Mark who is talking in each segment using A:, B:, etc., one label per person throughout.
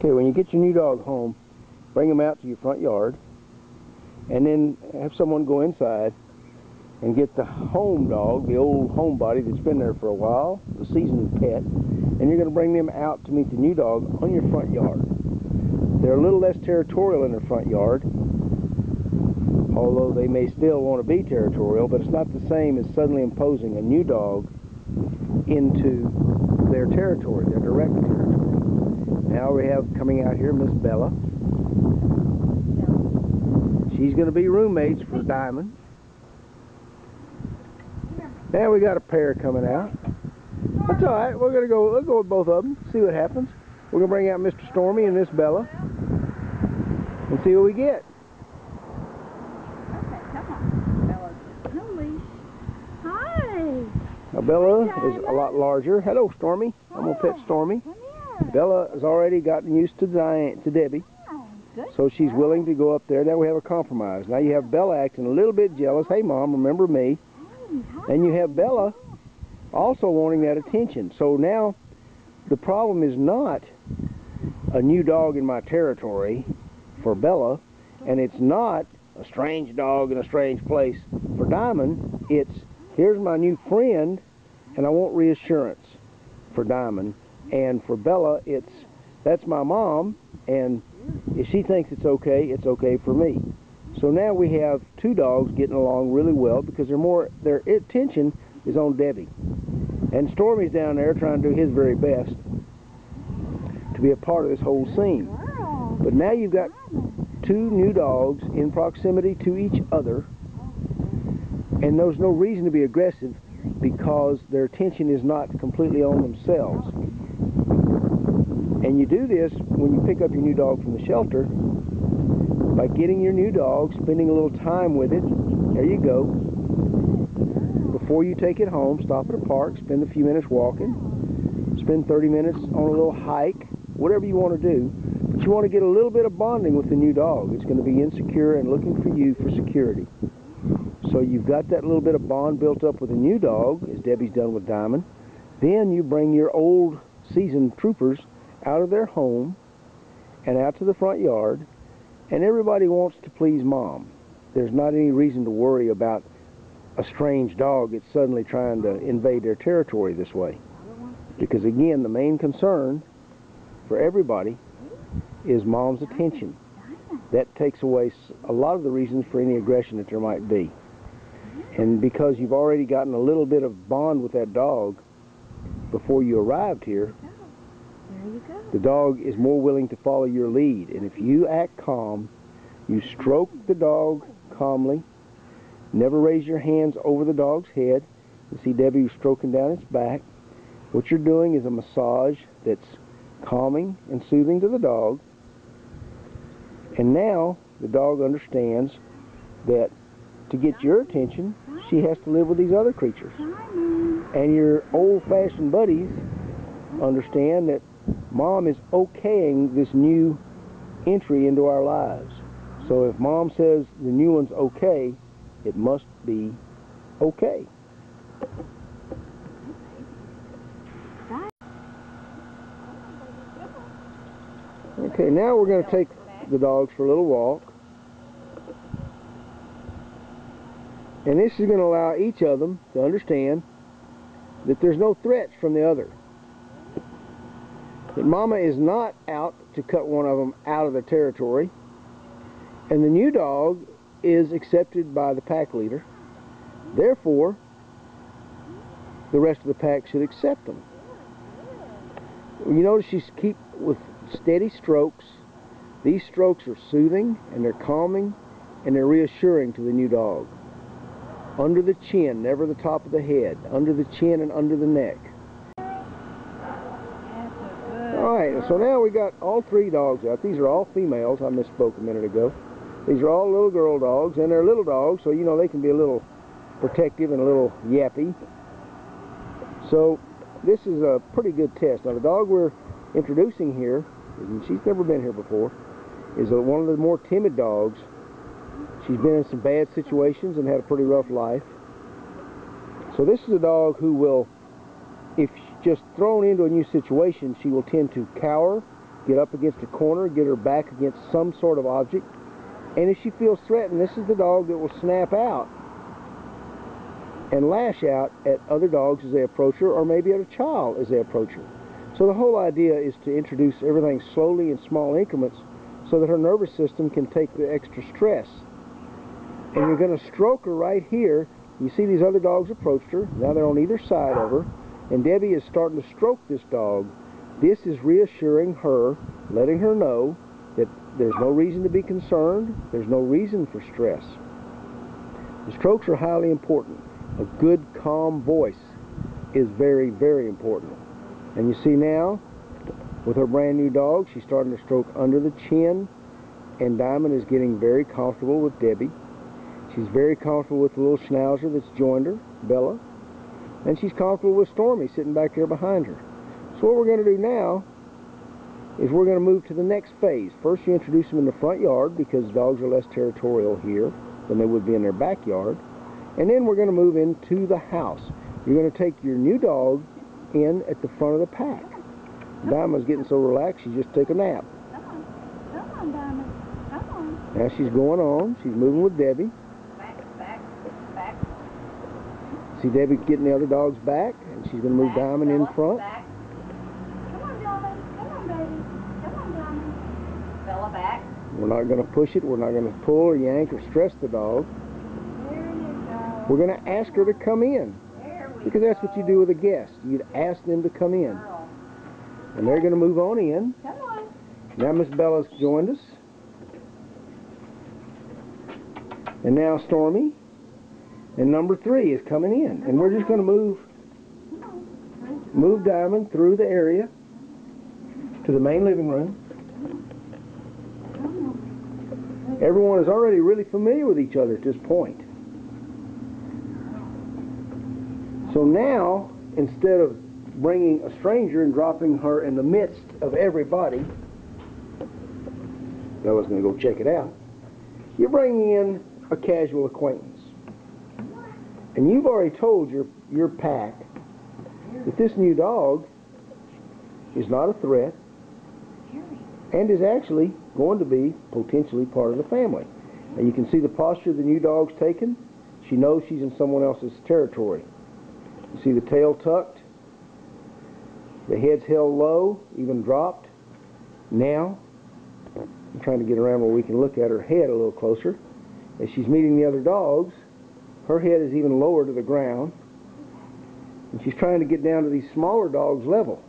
A: Okay, when you get your new dog home, bring him out to your front yard, and then have someone go inside and get the home dog, the old homebody that's been there for a while, the seasoned pet, and you're going to bring them out to meet the new dog on your front yard. They're a little less territorial in their front yard, although they may still want to be territorial, but it's not the same as suddenly imposing a new dog into their territory, their direct territory. Now we have coming out here Miss Bella. She's going to be roommates for Diamond. Now we got a pair coming out. That's all right. We'll go with both of them. See what happens. We're going to bring out Mr. Stormy and Miss Bella and see what we get.
B: Okay, come on. Bella's on leash. Hi.
A: Now Bella is a lot larger. Hello, Stormy. I'm going to pet Stormy. Bella has already gotten used to Debbie, so she's willing to go up there. Now we have a compromise. Now you have Bella acting a little bit jealous. Hey, Mom, remember me? And you have Bella also wanting that attention. So now the problem is not a new dog in my territory for Bella, and it's not a strange dog in a strange place for Diamond. It's, here's my new friend, and I want reassurance for Diamond. And for Bella, it's, that's my mom, and if she thinks it's okay for me. So now we have two dogs getting along really well because their attention is on Debbie. And Stormy's down there trying to do his very best to be a part of this whole scene. But now you've got two new dogs in proximity to each other, and there's no reason to be aggressive because their attention is not completely on themselves. And you do this when you pick up your new dog from the shelter by getting your new dog, spending a little time with it. There you go. Before you take it home, stop at a park, spend a few minutes walking, spend 30 minutes on a little hike, whatever you want to do. But you want to get a little bit of bonding with the new dog. It's going to be insecure and looking for you for security. So you've got that little bit of bond built up with a new dog, as Debbie's done with Diamond. Then you bring your old seasoned troopers out of their home and out to the front yard, and everybody wants to please Mom. There's not any reason to worry about a strange dog that's suddenly trying to invade their territory this way. Because again, the main concern for everybody is Mom's attention. That takes away a lot of the reasons for any aggression that there might be. And because you've already gotten a little bit of bond with that dog before you arrived here, the dog is more willing to follow your lead. And if you act calm, you stroke the dog calmly, never raise your hands over the dog's head. You see Debbie stroking down its back. What you're doing is a massage that's calming and soothing to the dog. And now the dog understands that to get your attention, she has to live with these other creatures. And your old-fashioned buddies understand that Mom is okaying this new entry into our lives. So if Mom says the new one's okay, it must be okay. Okay, now we're going to take the dogs for a little walk. And this is going to allow each of them to understand that there's no threats from the other. That Mama is not out to cut one of them out of the territory. And the new dog is accepted by the pack leader. Therefore, the rest of the pack should accept them. You notice she's keep with steady strokes. These strokes are soothing, and they're calming, and they're reassuring to the new dog. Under the chin, never the top of the head. Under the chin and under the neck. Alright, so now we got all three dogs out. These are all females. I misspoke a minute ago. These are all little girl dogs, and they're little dogs, so you know they can be a little protective and a little yappy. So this is a pretty good test. Now the dog we're introducing here, and she's never been here before, is one of the more timid dogs. She's been in some bad situations and had a pretty rough life. So this is a dog who will, if just thrown into a new situation, she will tend to cower get up against a corner, get her back against some sort of object. And if she feels threatened, this is the dog that will snap out and lash out at other dogs as they approach her, or maybe at a child as they approach her. So the whole idea is to introduce everything slowly in small increments so that her nervous system can take the extra stress. And you're going to stroke her right here. You see these other dogs approached her. Now they're on either side of her. And Debbie is starting to stroke this dog. This is reassuring her, letting her know that there's no reason to be concerned. There's no reason for stress. The strokes are highly important. A good, calm voice is very, very important. And you see now, with her brand new dog, she's starting to stroke under the chin, and Diamond is getting very comfortable with Debbie. She's very comfortable with the little schnauzer that's joined her, Bella. And she's comfortable with Stormy sitting back there behind her. So what we're going to do now is we're going to move to the next phase. First, you introduce them in the front yard because dogs are less territorial here than they would be in their backyard. And then we're going to move into the house. You're going to take your new dog in at the front of the pack. Diamond's getting so relaxed, she just took a nap.
B: Come on. Come on, Diamond. Come on.
A: Now she's going on. She's moving with Debbie.
B: Back.
A: See Debbie getting the other dogs back, and she's going to move Diamond in front.
B: Back. Come on, Diamond. Come on, baby. Come on, Diamond. Bella, back.
A: We're not going to push it. We're not going to pull or yank or stress the dog.
B: There you go.
A: We're going to ask her to come in, because that's what you do with a guest. You'd ask them to come in.
B: Girl.
A: And they're going to move on in.
B: Come on.
A: Now Miss Bella's joined us. And now Stormy. And number 3 is coming in. And we're just going to move Diamond through the area to the main living room. Everyone is already really familiar with each other at this point. So now, instead of bringing a stranger and dropping her in the midst of everybody, Bella's going to go check it out, you're bringing in a casual acquaintance. And you've already told your pack that this new dog is not a threat and is actually going to be potentially part of the family. And you can see the posture the new dog's taken. She knows she's in someone else's territory. You see the tail tucked, the head's held low, even dropped. Now, I'm trying to get around where we can look at her head a little closer. As she's meeting the other dogs, her head is even lower to the ground, and she's trying to get down to these smaller dogs' level.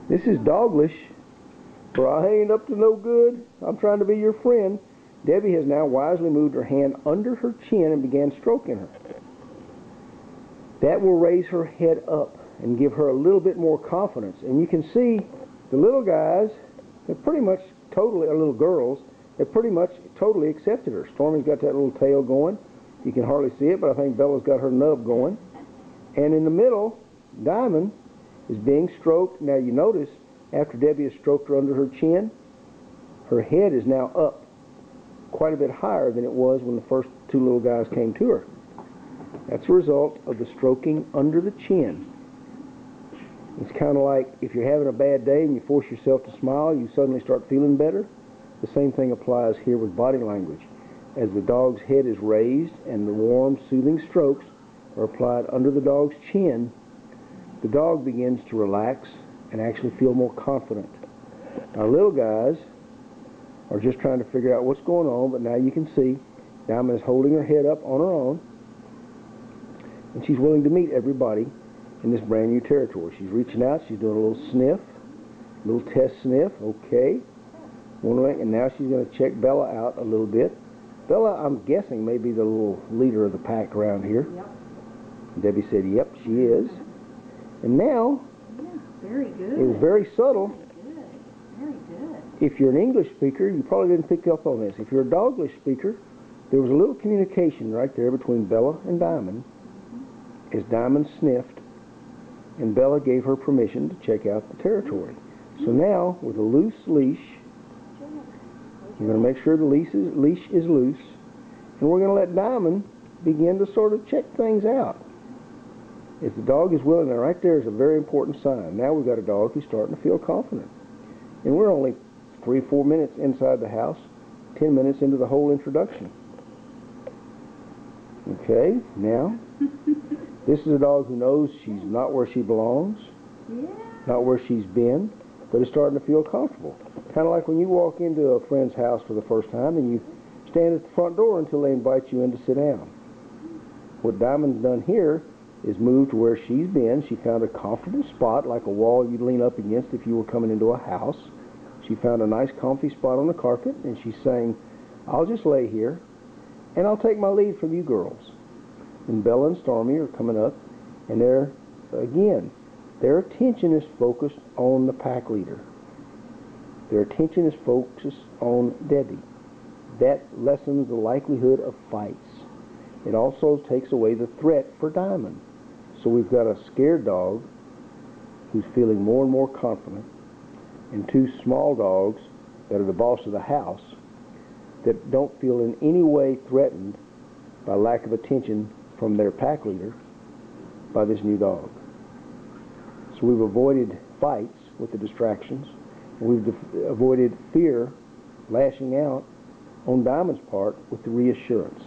A: This is doglish, for I ain't up to no good. I'm trying to be your friend. Debbie has now wisely moved her hand under her chin and began stroking her. That will raise her head up and give her a little bit more confidence. And you can see the little guys, they're pretty much totally, or little girls, they pretty much totally accepted her. Stormy's got that little tail going. You can hardly see it, but I think Bella's got her nub going. And in the middle, Diamond is being stroked. Now you notice, after Debbie has stroked her under her chin, her head is now up quite a bit higher than it was when the first 2 little guys came to her. That's a result of the stroking under the chin. It's kind of like if you're having a bad day and you force yourself to smile, you suddenly start feeling better. The same thing applies here with body language. As the dog's head is raised and the warm, soothing strokes are applied under the dog's chin, the dog begins to relax and actually feel more confident. Our little guys are just trying to figure out what's going on, but now you can see Diamond is holding her head up on her own, and she's willing to meet everybody in this brand new territory. She's reaching out, she's doing a little sniff, a little test sniff, okay. And now she's going to check Bella out a little bit. Bella, I'm guessing, may be the little leader of the pack around here.
B: Yep.
A: Debbie said, yep, she is. And now,
B: Very good.
A: it was very subtle.
B: Very good.
A: If you're an English speaker, you probably didn't pick up on this. If you're a Doglish speaker, there was a little communication right there between Bella and Diamond as Diamond sniffed, and Bella gave her permission to check out the territory. So now, with a loose leash, you're going to make sure the leash is loose, and we're going to let Diamond begin to sort of check things out. If the dog is willing, and right there is a very important sign. Now we've got a dog who's starting to feel confident. And we're only 3-4 minutes inside the house, 10 minutes into the whole introduction. Okay, now, this is a dog who knows she's not where she belongs, not where she's been, but is starting to feel comfortable. Kind of like when you walk into a friend's house for the first time and you stand at the front door until they invite you in to sit down. What Diamond's done here is moved to where she's been. She found a comfortable spot, like a wall you'd lean up against if you were coming into a house. She found a nice comfy spot on the carpet, and she's saying, I'll just lay here, and I'll take my lead from you girls. And Bella and Stormy are coming up, and their attention is focused on the pack leader. Their attention is focused on Debbie. That lessens the likelihood of fights. It also takes away the threat for Diamond. So we've got a scared dog who's feeling more and more confident, and two small dogs that are the boss of the house that don't feel in any way threatened by lack of attention from their pack leader by this new dog. So we've avoided fights with the distractions, and we've avoided fear lashing out on Diamond's part with the reassurance.